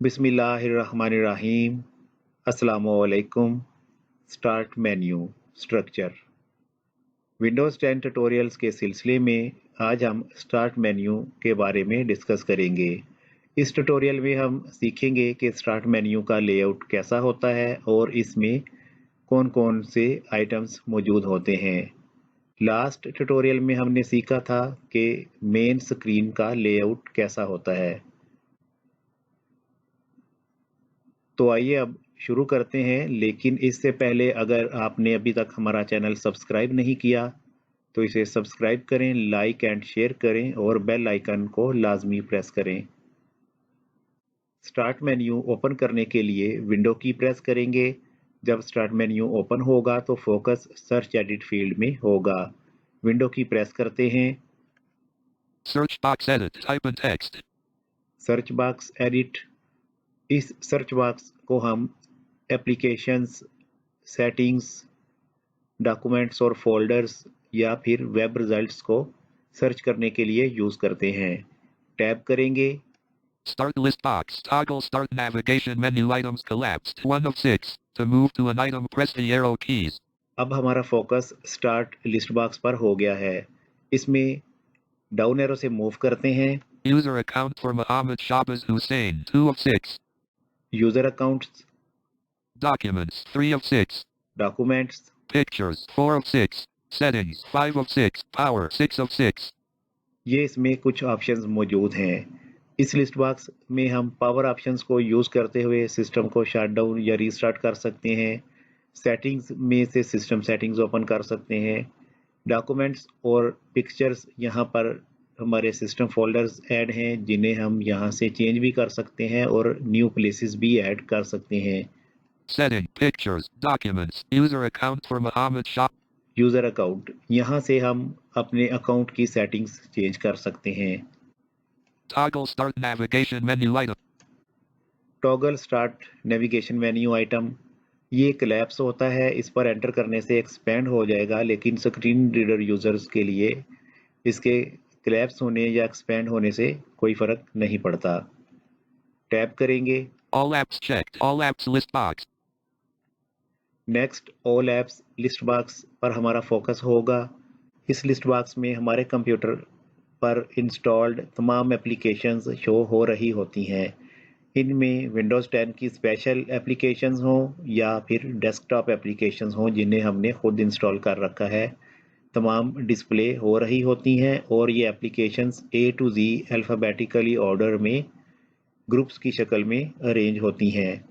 बिस्मिल्लाहिर्रहमानिर्रहीम। अस्सलामुअलैकुम। Start menu structure. Windows 10 tutorials के सिलसिले में आज हम स्टार्ट मेन्यू के बारे में डिस्कस करेंगे। इस ट्यूटोरियल में हम सीखेंगे कि स्टार्ट मेन्यू का लेआउट कैसा होता है और इसमें कौन-कौन से आइटम्स मौजूद होते हैं। लास्ट ट्यूटोरियल में हमने सीखा था कि मेन स्क्रीन का लेआउट कैसा होता है। तो आइए अब शुरू करते हैं, लेकिन इससे पहले अगर आपने अभी तक हमारा चैनल सब्सक्राइब नहीं किया तो इसे सब्सक्राइब करें, लाइक एंड शेयर करें और बेल आइकन को लाजमी प्रेस करें। स्टार्ट मेन्यू ओपन करने के लिए विंडो की प्रेस करेंगे। जब स्टार्ट मेन्यू ओपन होगा तो फोकस सर्च एडिट फील्ड में होगा। विंडो की प्रेस करते हैं। Search box edit. Type in text. Search box edit. इस सर्च बॉक्स को हम एप्लीकेशंस, सेटिंग्स, डॉक्यूमेंट्स और फोल्डर्स या फिर वेब रिजल्ट्स को सर्च करने के लिए यूज करते हैं। टैब करेंगे। Start list box. Toggle start navigation menu items collapsed. 1 of 6. To move to an item, press the arrow keys. अब हमारा फोकस स्टार्ट लिस्ट बॉक्स पर हो गया है। इसमें डाउन एरो से मूव करते हैं। User account for Mohammed Shabaz Hussain. 2 of 6. User accounts, Documents. 3 of 6. Documents, Pictures. 4 of 6. Settings. 5 of 6. Power. 6 of 6. ये इसमें कुछ ऑप्शंस मौजूद हैं। इस लिस्ट बॉक्स में हम पावर ऑप्शंस को यूज करते हुए सिस्टम को शट डाउन या रीस्टार्ट कर सकते हैं। सेटिंग्स में से सिस्टम सेटिंग्स ओपन कर सकते हैं। डॉक्यूमेंट्स और पिक्चर्स, यहाँ पर हमारे सिस्टम फोल्डर्स ऐड हैं जिन्हें हम यहाँ से चेंज भी कर सकते हैं और न्यू प्लेसेस भी ऐड कर सकते हैं। Setting. Pictures. Documents. User account for Mohammed Shab. User account, यहाँ से हम अपने अकाउंट की सेटिंग्स चेंज कर सकते हैं। Toggle start navigation menu item. Toggle start navigation menu item, ये कोलैप्स होता है। इस पर एंटर करने से एक्सपेंड हो जाएगा, लेकिन स्क्रीन रीडर यूजर्स के लिए इसके कोलैप्स होने या एक्सपेंड होने से कोई फर्क नहीं पड़ता। टैब करेंगे। All apps checked. All apps list box. Next all apps list box पर हमारा फोकस होगा। इस लिस्ट बॉक्स में हमारे कंप्यूटर पर इंस्टॉल्ड तमाम एप्लीकेशंस शो हो रही होती हैं। इनमें विंडोज़ 10 की स्पेशल एप्लीकेशंस हों या फिर डेस्कटॉप एप्लीकेशंस हों जिन्हें हमने खुद इंस्टॉल कर रखा है, तमाम डिस्प्ले हो रही होती हैं और ये applications A to Z alphabetically order में ग्रुप्स की शक्ल में अरेंज होती हैं।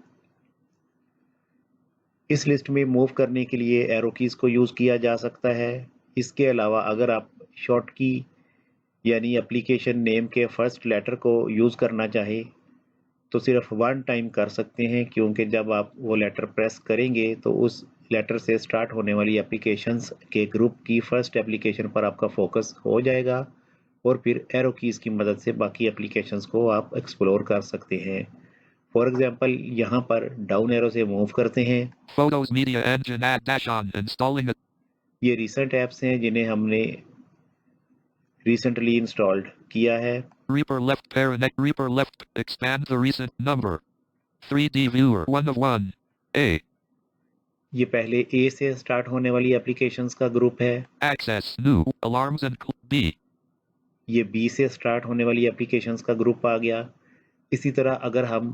इस लिस्ट में मूव करने के लिए एरो कीज़ को यूज़ किया जा सकता है। इसके अलावा अगर आप शॉर्ट की यानी एप्लीकेशन नेम के फर्स्ट लेटर को यूज़ करना चाहें तो सिर्फ वन टाइम कर सकते हैं, क्योंकि जब आप वो लेटर प्रेस करेंगे तो उस लेटर से स्टार्ट होने वाली एप्लीकेशंस के ग्रुप की फर्स्ट एप्लीकेशन पर आपका फोकस हो जाएगा और फिर एरो कीज़ की मदद से बाकी एप्लीकेशंस को आप एक्सप्लोर कर सकते हैं। फॉर एग्जांपल यहाँ पर डाउन एरो से मूव करते हैं। Photos media engine add dash on. Installing it. ये रिसेंट ऐप्स हैं जिन्हें हमने रिसेंटली इंस्टॉल्ड किया है। Reaper left parent. Reaper left. Expand the recent number. 3D viewer. 1 of 1. A. ये पहले ए से स्टार्ट होने वाली एप्लीकेशंस का ग्रुप है। Access. New. Alarms and B. ये बी से स्टार्ट होने वाली एप्लीकेशंस का ग्रुप आ गया। इसी तरह अगर हम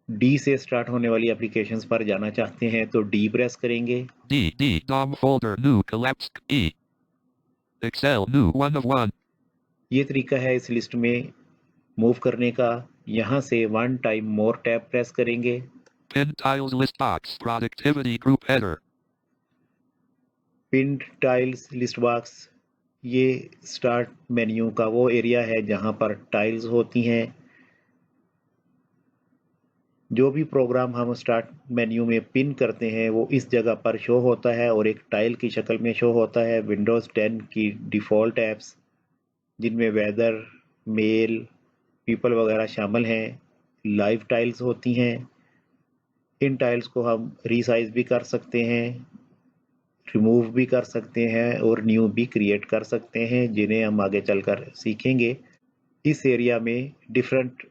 डी से स्टार्ट होने वाली एप्लीकेशंस पर जाना चाहते हैं तो डी प्रेस करेंगे। D. DOM folder. New. Collapsed. E. Excel. New. 1 of 1. ये तरीका है इस लिस्ट में मूव करने का। यहाँ से one time more tab press करेंगे। Pin tiles list box. Productivity group header. Pinned tiles list box, ये स्टार्ट मेन्यू का वो एरिया है जहाँ पर टाइल्स होती हैं। जो भी प्रोग्राम हम स्टार्ट मेन्यू में पिन करते हैं वो इस जगह पर शो होता है और एक टाइल की शक्ल में शो होता है। विंडोज़ 10 की डिफ़ॉल्ट ऐप्स जिनमें वेदर, मेल, पीपल वगैरह शामिल हैं, लाइव टाइल्स होती हैं। इन टाइल्स को हम रीसाइज भी कर सकते हैं, रिमूव भी कर सकते हैं और न्यू भी क्रिएट कर सकते हैं, जिन्हें हम आगे चलकर सीखेंगे। इस एरिया में डिफरेंट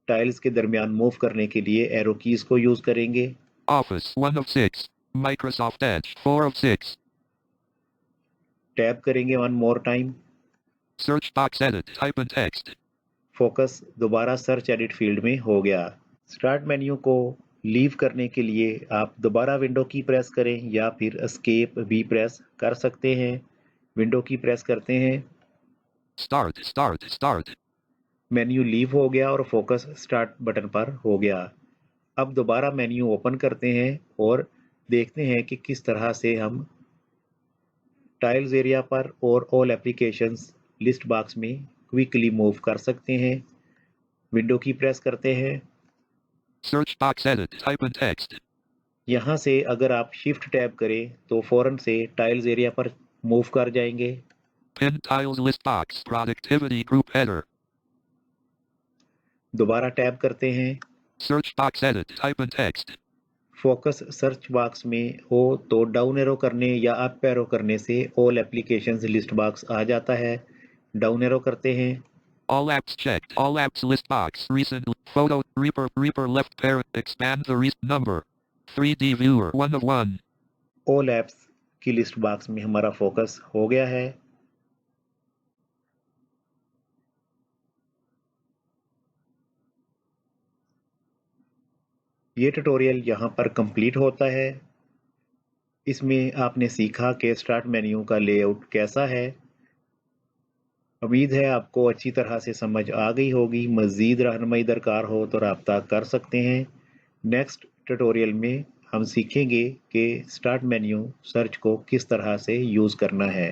टाइल्स के दरमियान मूव करने के लिए एरो कीज को यूज करेंगे। Office 1 of 6. Microsoft Edge 4 of 6. Tap करेंगे one more time. Search box edit. Type in text. Focus दोबारा सर्च एडिट फील्ड में हो गया। स्टार्ट मेन्यू को लीव करने के लिए आप दोबारा विंडो की प्रेस करें या फिर एस्केप भी प्रेस कर सकते हैं। विंडो की प्रेस करते हैं। Start. मेन्यू लीव हो गया और फोकस स्टार्ट बटन पर हो गया। अब दोबारा मेन्यू ओपन करते हैं और देखते हैं कि किस तरह से हम टाइल्स एरिया पर और ऑल एप्लीकेशंस लिस्ट बॉक्स में क्विकली मूव कर सकते हैं। विंडो की प्रेस करते हैं। Search box edit. Type in text. यहाँ से अगर आप शिफ्ट टैब करें तो फौरन से टाइल्स एरिया पर मूव कर जाएंगे। Pin tiles list box. Productivity group header. दोबारा टैब करते हैं। Search box edit. Type in text. Focus search box में हो तो डाउन एरो करने या अप एरो करने से ऑल एप्लीकेशंस लिस्ट बॉक्स आ जाता है। डाउन एरो करते हैं। All apps checked. All apps list box. Recent photo. Reaper left parent. Expand the number. 3D viewer 1 of 1. All apps की लिस्ट बॉक्स में हमारा फोकस हो गया है। ये ट्यूटोरियल यहाँ पर कंप्लीट होता है। इसमें आपने सीखा कि स्टार्ट मेन्यू का लेआउट कैसा है। उम्मीद है आपको अच्छी तरह से समझ आ गई होगी। मज़ीद रहनुमाई दरकार हो तो राब्ता कर सकते हैं। नेक्स्ट ट्यूटोरियल में हम सीखेंगे कि स्टार्ट मेन्यू सर्च को किस तरह से यूज़ करना है।